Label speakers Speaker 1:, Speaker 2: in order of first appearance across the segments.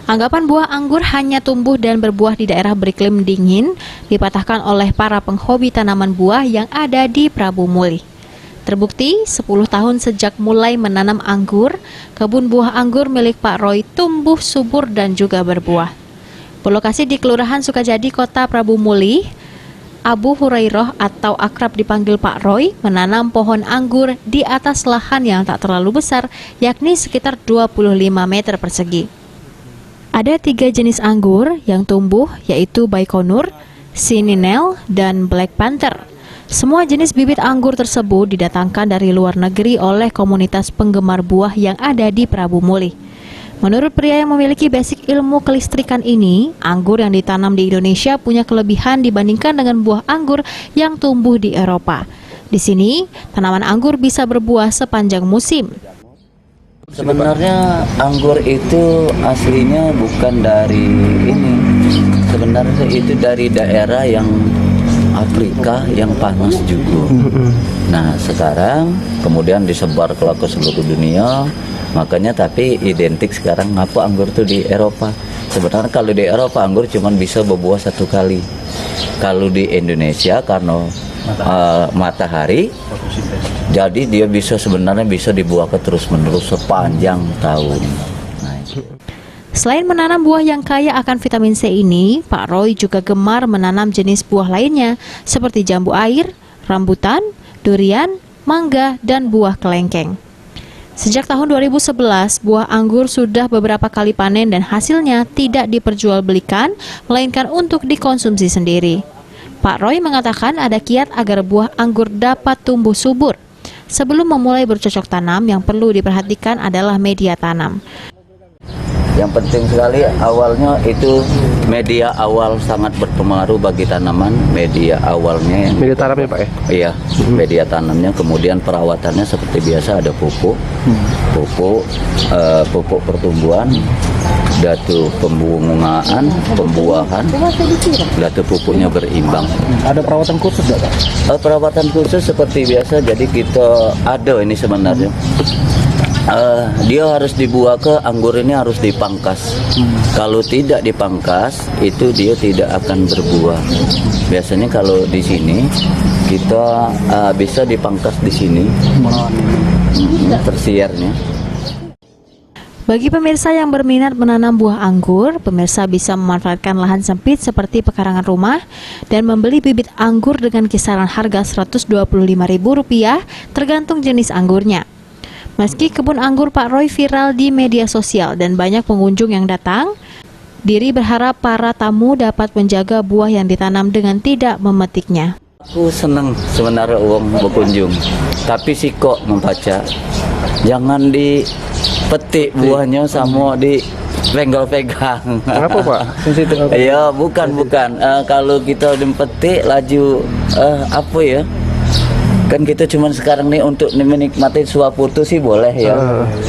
Speaker 1: Anggapan buah anggur hanya tumbuh dan berbuah di daerah beriklim dingin dipatahkan oleh para penghobi tanaman buah yang ada di Prabu Muli. Terbukti 10 tahun sejak mulai menanam anggur, kebun buah anggur milik Pak Roy tumbuh subur dan juga berbuah. Berlokasi di Kelurahan Sukajadi, Kota Prabu Muli, Abu Hurairah atau akrab dipanggil Pak Roy menanam pohon anggur di atas lahan yang tak terlalu besar, yakni sekitar 25 meter persegi. Ada 3 jenis anggur yang tumbuh, yaitu Baikonur, Sininel, dan Black Panther. Semua jenis bibit anggur tersebut didatangkan dari luar negeri oleh komunitas penggemar buah yang ada di Prabu Muli. Menurut pria yang memiliki basic ilmu kelistrikan ini, anggur yang ditanam di Indonesia punya kelebihan dibandingkan dengan buah anggur yang tumbuh di Eropa. Di sini, tanaman anggur bisa berbuah sepanjang musim.
Speaker 2: Sebenarnya anggur itu aslinya bukan dari ini. Sebenarnya itu dari daerah yang Afrika yang panas juga. Nah sekarang kemudian disebar ke seluruh dunia. Makanya tapi identik sekarang ngapa anggur itu di Eropa. Sebenarnya kalau di Eropa anggur cuma bisa berbuah 1 kali. Kalau di Indonesia karena matahari, jadi dia sebenarnya bisa dibuah terus-menerus sepanjang tahun.
Speaker 1: Selain menanam buah yang kaya akan vitamin C ini, Pak Roy juga gemar menanam jenis buah lainnya seperti jambu air, rambutan, durian, mangga, dan buah kelengkeng. Sejak tahun 2011, buah anggur sudah beberapa kali panen dan hasilnya tidak diperjualbelikan, melainkan untuk dikonsumsi sendiri. Pak Roy mengatakan ada kiat agar buah anggur dapat tumbuh subur. Sebelum memulai bercocok tanam, yang perlu diperhatikan adalah media tanam.
Speaker 2: Yang penting sekali awalnya itu media awal sangat berpengaruh bagi tanaman. Media awalnya.
Speaker 3: Media tanamnya Pak ya?
Speaker 2: Iya, media tanamnya. Kemudian perawatannya seperti biasa ada pupuk, pupuk pertumbuhan, datu pembungaan, pembuahan, datu pupuknya berimbang.
Speaker 3: Ada perawatan khusus nggak Pak?
Speaker 2: Perawatan khusus seperti biasa. Jadi kita ada ini sebenarnya. Dia harus dibuah ke anggur ini harus dipangkas. Kalau tidak dipangkas itu dia tidak akan berbuah. Biasanya kalau di sini kita bisa dipangkas di sini tersiarnya.
Speaker 1: Bagi pemirsa yang berminat menanam buah anggur, pemirsa bisa memanfaatkan lahan sempit seperti pekarangan rumah dan membeli bibit anggur dengan kisaran harga Rp125.000 tergantung jenis anggurnya. Meski kebun anggur Pak Roy viral di media sosial dan banyak pengunjung yang datang, Diri berharap para tamu dapat menjaga buah yang ditanam dengan tidak memetiknya.
Speaker 2: Aku senang sebenarnya uang berkunjung, tapi sih kok membaca. Jangan dipetik buahnya sama dipegang-pegang.
Speaker 3: Kenapa Pak?
Speaker 2: Iya, bukan. Kalau kita dipetik laju apa ya? Kan kita cuma sekarang nih untuk menikmati suatu sih boleh ya.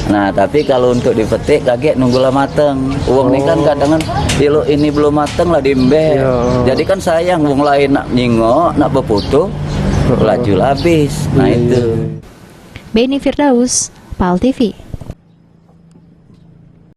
Speaker 2: Nah tapi kalau untuk dipetik kaget nunggulah mateng. Uang ini kan kadang kalau ini belum mateng lah diembeh. Jadi kan sayang uang lain nak nyingok, nak berfoto, laju habis. Nah itu.
Speaker 1: Beni Firdaus, PAL TV.